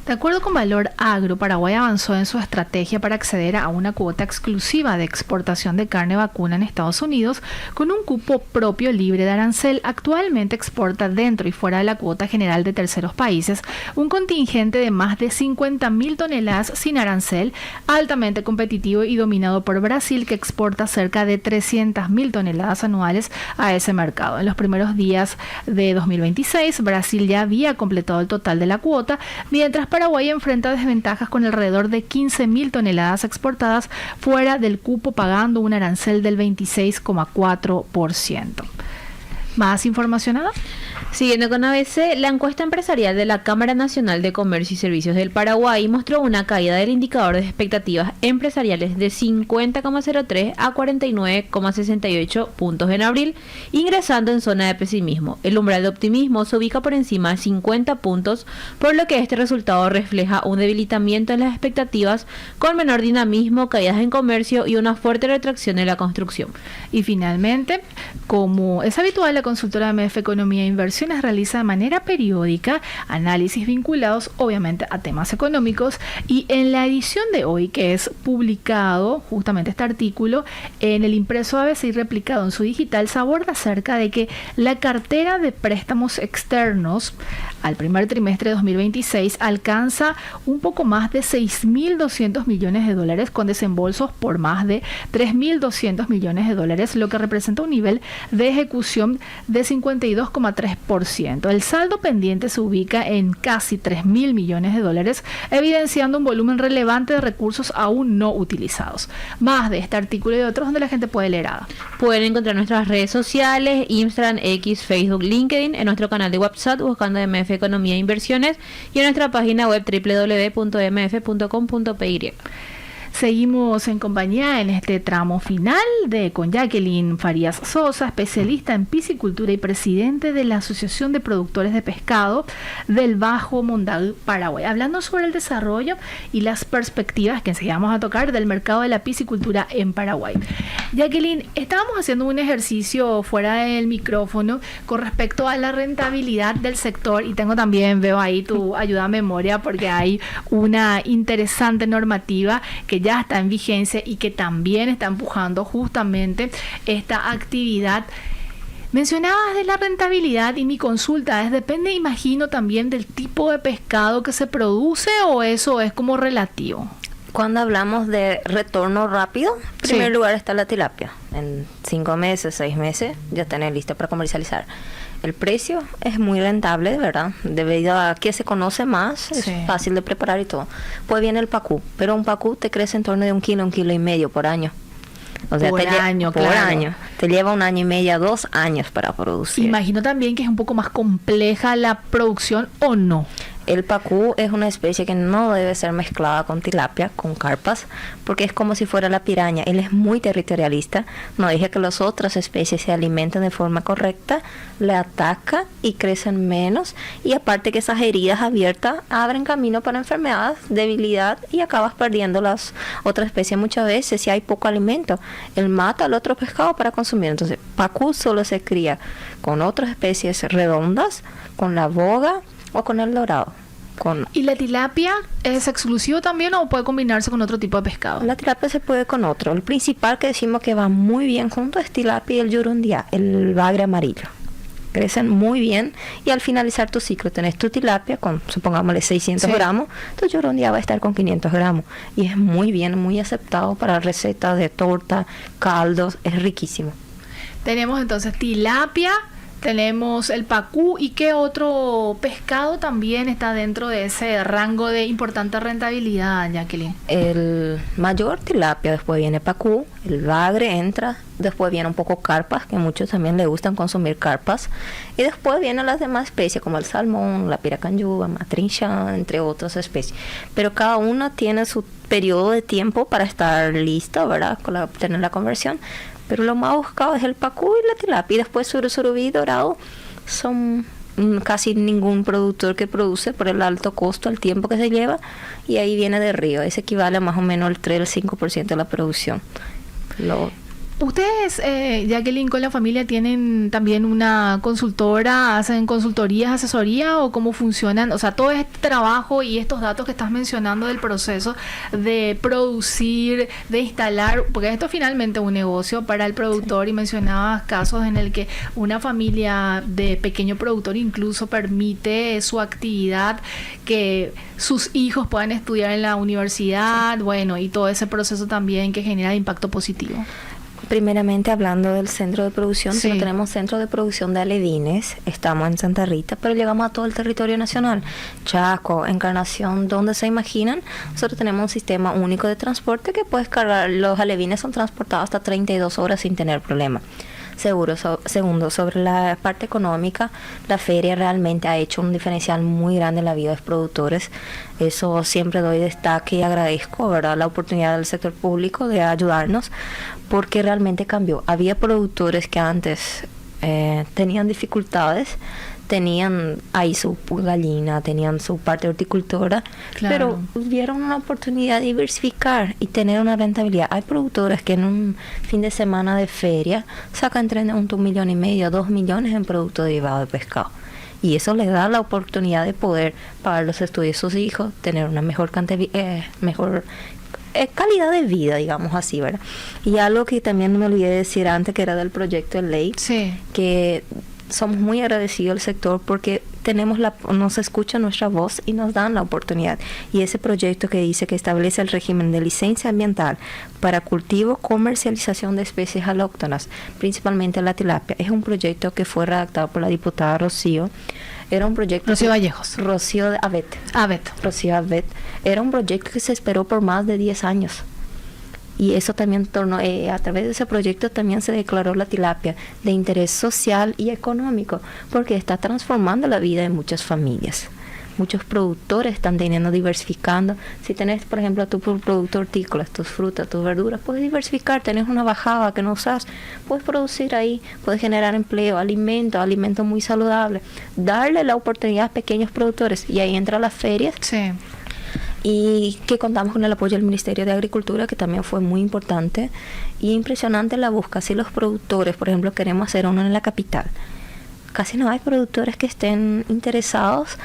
De acuerdo con Valor Agro, Paraguay avanzó en su estrategia para acceder a una cuota exclusiva de exportación de carne vacuna en Estados Unidos con un cupo propio libre de arancel. Actualmente exporta dentro y fuera de la cuota general de terceros países un contingente de más de 50.000 toneladas sin arancel, altamente competitivo y dominado por Brasil, que exporta cerca de 300.000 toneladas anuales a ese mercado. En los primeros días de 2026, Brasil ya había completado el total de la cuota, mientras Paraguay enfrenta desventajas con alrededor de 15.000 toneladas exportadas fuera del cupo, pagando un arancel del 26,4%. ¿Más información, Ada? Siguiendo con ABC, la encuesta empresarial de la Cámara Nacional de Comercio y Servicios del Paraguay mostró una caída del indicador de expectativas empresariales de 50,03 a 49,68 puntos en abril, ingresando en zona de pesimismo. El umbral de optimismo se ubica por encima de 50 puntos, por lo que este resultado refleja un debilitamiento en las expectativas, con menor dinamismo, caídas en comercio y una fuerte retracción en la construcción. Y finalmente, como es habitual, la consultora MF Economía e Inversiones realiza de manera periódica análisis vinculados obviamente a temas económicos, y en la edición de hoy, que es publicado justamente este artículo en el impreso ABC y replicado en su digital, se aborda acerca de que la cartera de préstamos externos al primer trimestre de 2026 alcanza un poco más de 6.200 millones de dólares, con desembolsos por más de 3.200 millones de dólares, lo que representa un nivel de ejecución de 52,3%. El saldo pendiente se ubica en casi 3.000 millones de dólares, evidenciando un volumen relevante de recursos aún no utilizados. Más de este artículo y de otros donde la gente puede leer. Pueden encontrar nuestras redes sociales, Instagram, X, Facebook, LinkedIn, en nuestro canal de WhatsApp buscando MF Economía e Inversiones y en nuestra página web www.mf.com.py. Seguimos en compañía en este tramo final con Jacqueline Farías Sosa, especialista en piscicultura y presidente de la Asociación de Productores de Pescado del Bajo Mondaú, Paraguay, hablando sobre el desarrollo y las perspectivas que enseguida vamos a tocar del mercado de la piscicultura en Paraguay. Jacqueline, estábamos haciendo un ejercicio fuera del micrófono con respecto a la rentabilidad del sector, y veo ahí tu ayuda a memoria, porque hay una interesante normativa que ya está en vigencia y que también está empujando justamente esta actividad. Mencionabas de la rentabilidad y mi consulta es, depende, imagino, también del tipo de pescado que se produce, o eso es como relativo. Cuando hablamos de retorno rápido, en primer lugar está la tilapia. En 5 meses, 6 meses ya tenés lista para comercializar. El precio es muy rentable, ¿verdad? Debido a que se conoce más, es fácil de preparar y todo. Pues viene el pacú, pero un pacú te crece en torno de 1 kilo, 1,5 kilos por año. O sea, por año. Te lleva 1 año y medio, 2 años para producir. Imagino también que es un poco más compleja la producción, ¿o no? El pacú es una especie que no debe ser mezclada con tilapia, con carpas, porque es como si fuera la piraña. Él es muy territorialista, no deja que las otras especies se alimenten de forma correcta, le ataca y crecen menos, y aparte que esas heridas abiertas abren camino para enfermedades, debilidad, y acabas perdiendo las otras especies muchas veces si hay poco alimento. Él mata al otro pescado para consumir. Entonces, pacú solo se cría con otras especies redondas, con la boga o con el dorado. ¿Y la tilapia es exclusivo también o puede combinarse con otro tipo de pescado? La tilapia se puede con otro. El principal que decimos que va muy bien junto es tilapia y el yurundiá, el bagre amarillo. Crecen muy bien y al finalizar tu ciclo tenés tu tilapia con, supongámosle, 600 gramos, tu yurundiá va a estar con 500 gramos. Y es muy bien, muy aceptado para recetas de torta, caldos, es riquísimo. Tenemos entonces tilapia, tenemos el pacú, ¿y qué otro pescado también está dentro de ese rango de importante rentabilidad, Jacqueline? El mayor tilapia, después viene pacú, el bagre entra, después viene un poco carpas, que muchos también le gustan consumir carpas, y después vienen las demás especies como el salmón, la piracanyuga, matrincha, entre otras especies. Pero cada una tiene su periodo de tiempo para estar lista, ¿verdad? Con tener la conversión. Pero lo más buscado es el pacú y la tilapia. Y después surubí y dorado son casi ningún productor que produce por el alto costo, el tiempo que se lleva. Y ahí viene de río. Ese equivale a más o menos el 3 al 5% de la producción. Ustedes, Jacqueline, con la familia, ¿tienen también una consultora? ¿Hacen consultorías, asesoría o cómo funcionan? O sea, todo este trabajo y estos datos que estás mencionando del proceso de producir, de instalar, porque esto finalmente es un negocio para el productor, y mencionabas casos en el que una familia de pequeño productor incluso permite su actividad, que sus hijos puedan estudiar en la universidad, bueno, y todo ese proceso también que genera impacto positivo. Primeramente, hablando del centro de producción, nosotros tenemos centro de producción de alevines, estamos en Santa Rita, pero llegamos a todo el territorio nacional, Chaco, Encarnación, donde se imaginan. Nosotros tenemos un sistema único de transporte que puedes cargar, los alevines son transportados hasta 32 horas sin tener problema. Segundo, sobre la parte económica, la feria realmente ha hecho un diferencial muy grande en la vida de los productores. Eso siempre doy destaque y agradezco, ¿verdad?, la oportunidad del sector público de ayudarnos, porque realmente cambió. Había productores que antes tenían dificultades, tenían ahí su gallina, tenían su parte horticultora, pero vieron una oportunidad de diversificar y tener una rentabilidad. Hay productores que en un fin de semana de feria sacan entre 1,5 millones, 2 millones en producto derivado de pescado. Y eso les da la oportunidad de poder pagar los estudios de sus hijos, tener una mejor calidad de vida, digamos así, ¿verdad? Y algo que también me olvidé de decir antes, que era del proyecto de ley, que somos muy agradecidos al sector porque nos escucha nuestra voz y nos dan la oportunidad. Y ese proyecto que dice que establece el régimen de licencia ambiental para cultivo, comercialización de especies alóctonas, principalmente la tilapia, es un proyecto que fue redactado por la diputada Rocío. Era un proyecto... Rocío Vallejos. Rocío Abet. Rocío Abet. Era un proyecto que se esperó por más de 10 años. Y eso también a través de ese proyecto también se declaró la tilapia de interés social y económico, porque está transformando la vida de muchas familias. Muchos productores están diversificando. Si tenés, por ejemplo, tu producto hortícola, tus frutas, tus verduras, puedes diversificar. Tenés una bajada que no usas, puedes producir ahí, puedes generar empleo, alimentos muy saludables. Darle la oportunidad a pequeños productores, y ahí entran las ferias. Sí. Y que contamos con el apoyo del Ministerio de Agricultura, que también fue muy importante y impresionante la búsqueda. Si los productores, por ejemplo, queremos hacer uno en la capital, casi no hay productores que estén interesados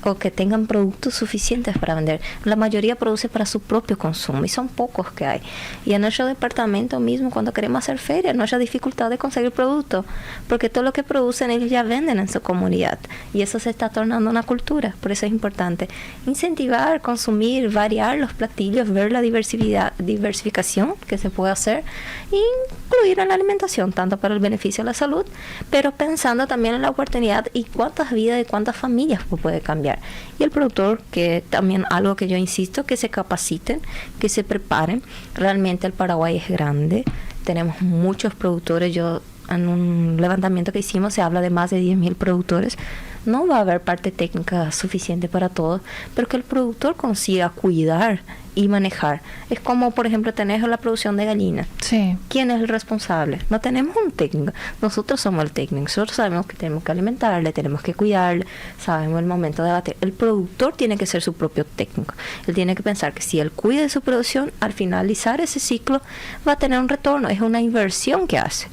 o que tengan productos suficientes para vender. La mayoría produce para su propio consumo y son pocos que hay. Y en nuestro departamento mismo, cuando queremos hacer ferias, no haya dificultad de conseguir productos, porque todo lo que producen ellos ya venden en su comunidad y eso se está tornando una cultura. Por eso es importante incentivar, consumir, variar los platillos, ver la diversificación que se puede hacer e incluir en la alimentación, tanto para el beneficio de la salud, pero pensando también en la oportunidad y cuántas vidas y cuántas familias puede cambiar. Y el productor, que también algo que yo insisto, que se capaciten, que se preparen. Realmente el Paraguay es grande, tenemos muchos productores. Yo en un levantamiento que hicimos se habla de más de 10.000 productores. No va a haber parte técnica suficiente para todos, pero que el productor consiga cuidar y manejar. Es como, por ejemplo, tenés la producción de gallinas. Sí. ¿Quién es el responsable? No tenemos un técnico. Nosotros somos el técnico. Nosotros sabemos que tenemos que alimentarle, tenemos que cuidarle, sabemos el momento de bater. El productor tiene que ser su propio técnico. Él tiene que pensar que si él cuida de su producción, al finalizar ese ciclo va a tener un retorno. Es una inversión que hace.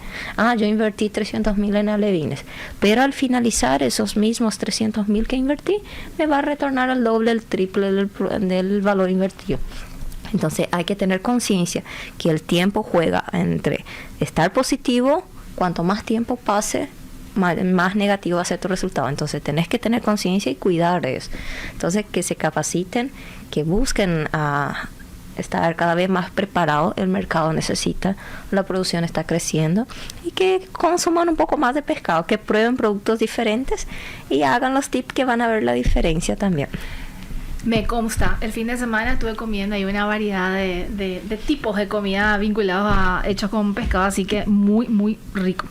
Yo invertí 300.000 en alevines, pero al finalizar esos mismos 300.000 que invertí, me va a retornar el doble, el triple del valor invertido. Entonces hay que tener conciencia que el tiempo juega entre estar positivo, cuanto más tiempo pase, más negativo va a ser tu resultado. Entonces tenés que tener conciencia y cuidar de eso. Entonces que se capaciten, que busquen a estar cada vez más preparados. El mercado necesita, la producción está creciendo, y que consuman un poco más de pescado, que prueben productos diferentes y hagan los tips que van a ver la diferencia también. Me consta, el fin de semana estuve comiendo ahí una variedad de tipos de comida vinculados a hechos con pescado, así que muy, muy rico.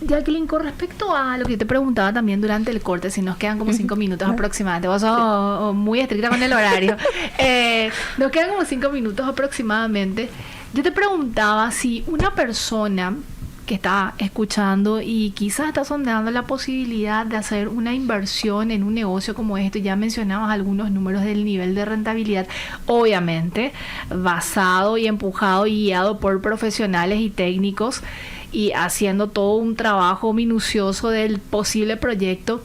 Jacqueline, con respecto a lo que yo te preguntaba también durante el corte, si nos quedan como 5 minutos aproximadamente, vos sos muy estricta con el horario, nos quedan como 5 minutos aproximadamente. Yo te preguntaba si una persona que está escuchando y quizás está sondeando la posibilidad de hacer una inversión en un negocio como este, ya mencionabas algunos números del nivel de rentabilidad, obviamente basado y empujado y guiado por profesionales y técnicos y haciendo todo un trabajo minucioso del posible proyecto.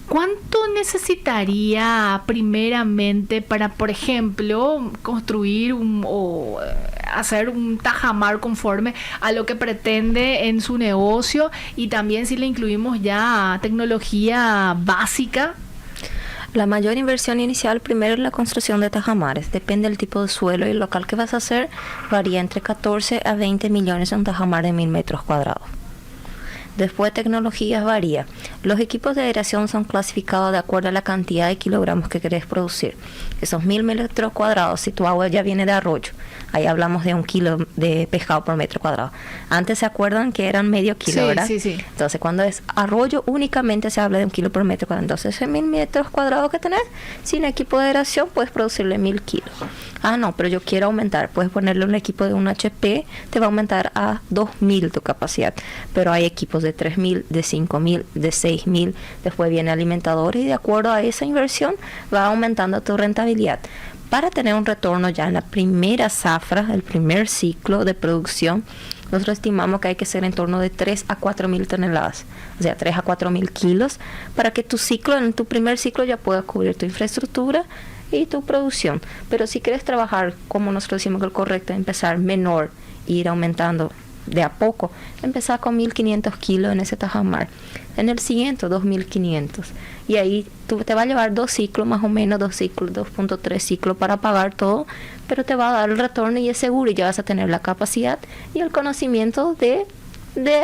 ¿Cuánto necesitaría primeramente para, por ejemplo, construir o hacer un tajamar conforme a lo que pretende en su negocio? Y también si le incluimos ya tecnología básica. La mayor inversión inicial primero es la construcción de tajamares. Depende del tipo de suelo y el local que vas a hacer. Varía entre 14 a 20 millones en un tajamar de 1.000 metros cuadrados. Después tecnologías varía. Los equipos de aireación son clasificados de acuerdo a la cantidad de kilogramos que querés producir. Esos 1.000 metros cuadrados, si tu agua ya viene de arroyo, ahí hablamos de 1 kilo de pescado por metro cuadrado. Antes se acuerdan que eran medio kilo, ¿verdad? Sí. Entonces cuando es arroyo únicamente se habla de 1 kilo por metro cuadrado. Entonces esos 1.000 metros cuadrados que tenés, sin equipo de aireación puedes producirle 1.000 kilos. No, pero yo quiero aumentar. Puedes ponerle un equipo de 1 HP, te va a aumentar a 2.000 tu capacidad. Pero hay equipos de 3.000, de 5.000, de 6.000. Después viene alimentador y de acuerdo a esa inversión va aumentando tu rentabilidad. Para tener un retorno ya en la primera zafra, el primer ciclo de producción, nosotros estimamos que hay que ser en torno de 3 a 4.000 toneladas, o sea, 3 a 4.000 kilos, para que tu ciclo, en tu primer ciclo ya puedas cubrir tu infraestructura y tu producción. Pero si quieres trabajar, como nosotros decimos que el correcto es empezar menor e ir aumentando de a poco, empezar con 1.500 kilos en ese tajamar, en el siguiente 2.500, y ahí te va a llevar 2 ciclos más o menos, 2 ciclos, 2.3 ciclos para pagar todo, pero te va a dar el retorno y es seguro, y ya vas a tener la capacidad y el conocimiento de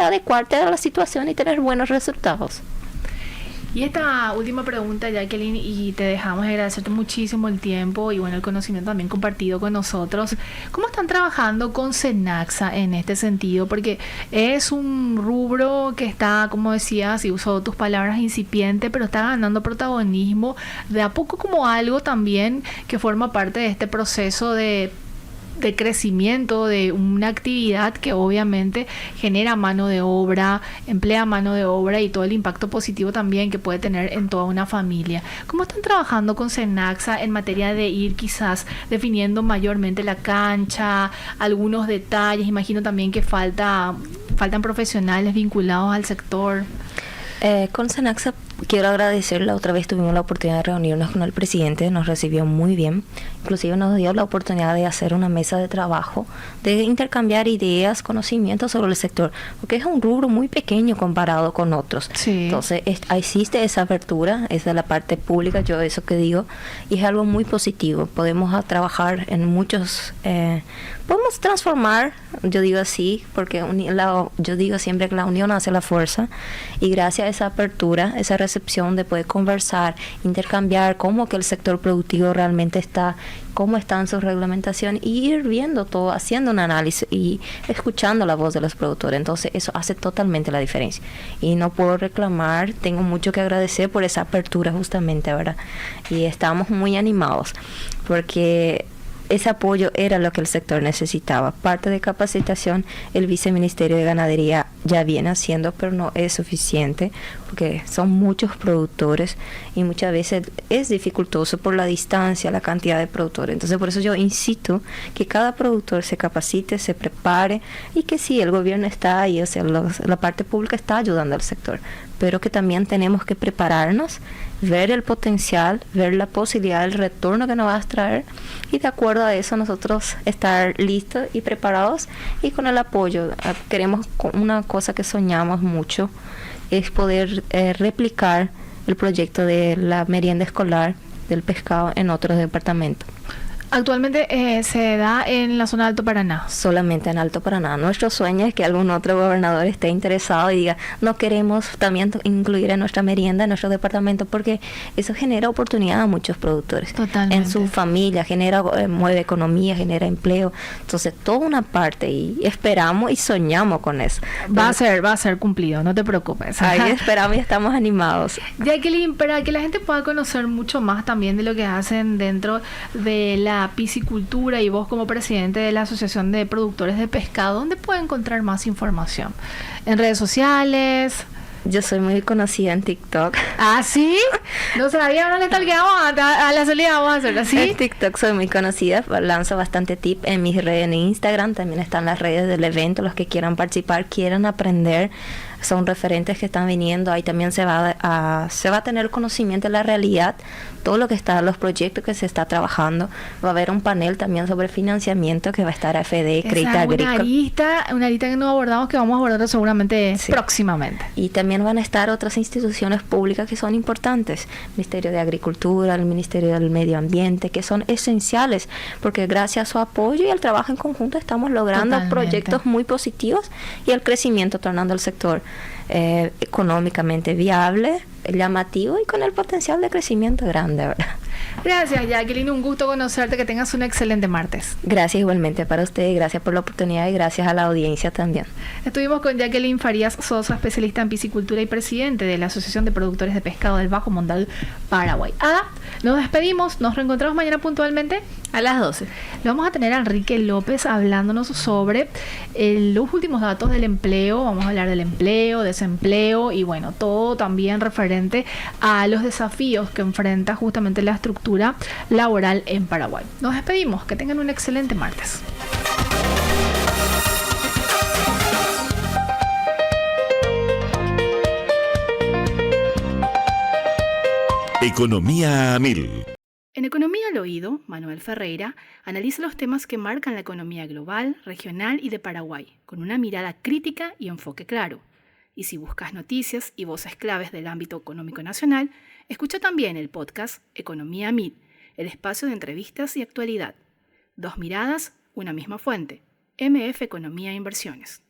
adecuarte a la situación y tener buenos resultados. Y esta última pregunta, Jacqueline, y te dejamos agradecerte muchísimo el tiempo y bueno, el conocimiento también compartido con nosotros. ¿Cómo están trabajando con Cenaxa en este sentido? Porque es un rubro que está, como decías, y uso tus palabras, incipiente, pero está ganando protagonismo de a poco como algo también que forma parte de este proceso de crecimiento de una actividad que obviamente genera mano de obra, emplea mano de obra y todo el impacto positivo también que puede tener en toda una familia. ¿Cómo están trabajando con Cenaxa en materia de ir quizás definiendo mayormente la cancha, algunos detalles? Imagino también que faltan profesionales vinculados al sector. Con Cenaxa quiero agradecerle, otra vez tuvimos la oportunidad de reunirnos con el presidente, nos recibió muy bien, inclusive nos dio la oportunidad de hacer una mesa de trabajo, de intercambiar ideas, conocimientos sobre el sector, porque es un rubro muy pequeño comparado con otros. Sí. Entonces existe esa apertura, esa es la parte pública, yo eso que digo, y es algo muy positivo. Podemos trabajar en muchos, podemos transformar, yo digo así, porque yo digo siempre que la unión hace la fuerza, y gracias a esa apertura, esa recepción de poder conversar, intercambiar cómo que el sector productivo realmente está, cómo está en su reglamentación, y ir viendo todo, haciendo un análisis y escuchando la voz de los productores. Entonces eso hace totalmente la diferencia. Y no puedo reclamar, tengo mucho que agradecer por esa apertura justamente, ¿verdad? Y estamos muy animados porque ese apoyo era lo que el sector necesitaba. Parte de capacitación el Viceministerio de Ganadería ya viene haciendo, pero no es suficiente porque son muchos productores y muchas veces es dificultoso por la distancia, la cantidad de productores. Entonces por eso yo insisto que cada productor se capacite, se prepare, y que sí, el gobierno está ahí, o sea, la parte pública está ayudando al sector, pero que también tenemos que prepararnos, ver el potencial, ver la posibilidad, el retorno que nos va a traer, y de acuerdo a eso nosotros estar listos y preparados y con el apoyo. Queremos, una cosa que soñamos mucho es poder replicar el proyecto de la merienda escolar del pescado en otros departamentos. Actualmente se da en la zona de Alto Paraná. Solamente en Alto Paraná. Nuestro sueño es que algún otro gobernador esté interesado y diga, no queremos también incluir en nuestra merienda, en nuestro departamento, porque eso genera oportunidad a muchos productores. Totalmente. En su familia, mueve economía, genera empleo. Entonces, toda una parte, y esperamos y soñamos con eso. Va a ser cumplido, no te preocupes. Ahí esperamos y estamos animados. Jacqueline, para que la gente pueda conocer mucho más también de lo que hacen dentro de la piscicultura, y vos como presidente de la Asociación de Productores de Pescado, ¿dónde puede encontrar más información? ¿En redes sociales? Yo soy muy conocida en TikTok. ¿Ah, sí? No sabía, no le talqueamos a la salida, vamos a hacerlo así. En TikTok soy muy conocida, lanzo bastante tip en mis redes, en Instagram, también están las redes del evento, los que quieran participar, quieran aprender, son referentes que están viniendo, ahí también se va a tener conocimiento de la realidad, todo lo que está, los proyectos que se está trabajando, va a haber un panel también sobre financiamiento que va a estar AFD, Crédito Agrícola. Una arista que no abordamos, que vamos a abordar seguramente próximamente. Y también van a estar otras instituciones públicas que son importantes, Ministerio de Agricultura, el Ministerio del Medio Ambiente, que son esenciales, porque gracias a su apoyo y al trabajo en conjunto estamos logrando proyectos muy positivos y el crecimiento, tornando el sector económicamente viable, llamativo y con el potencial de crecimiento grande, ¿verdad? Gracias, Jacqueline, un gusto conocerte, que tengas un excelente martes. Gracias igualmente para ustedes, gracias por la oportunidad y gracias a la audiencia también. Estuvimos con Jacqueline Farías Sosa, especialista en piscicultura y presidente de la Asociación de Productores de Pescado del Bajo Mondal, Paraguay. Nos despedimos, nos reencontramos mañana puntualmente a las 12. Lo vamos a tener a Enrique López hablándonos sobre los últimos datos del empleo. Vamos a hablar del empleo, desempleo y bueno, todo también referente a los desafíos que enfrenta justamente la estructura laboral en Paraguay. Nos despedimos, que tengan un excelente martes. Economía a Mil. En Economía al Oído, Manuel Ferreira analiza los temas que marcan la economía global, regional y de Paraguay, con una mirada crítica y enfoque claro. Y si buscas noticias y voces claves del ámbito económico nacional, escucha también el podcast Economía a Mil, el espacio de entrevistas y actualidad. Dos miradas, una misma fuente. MF Economía e Inversiones.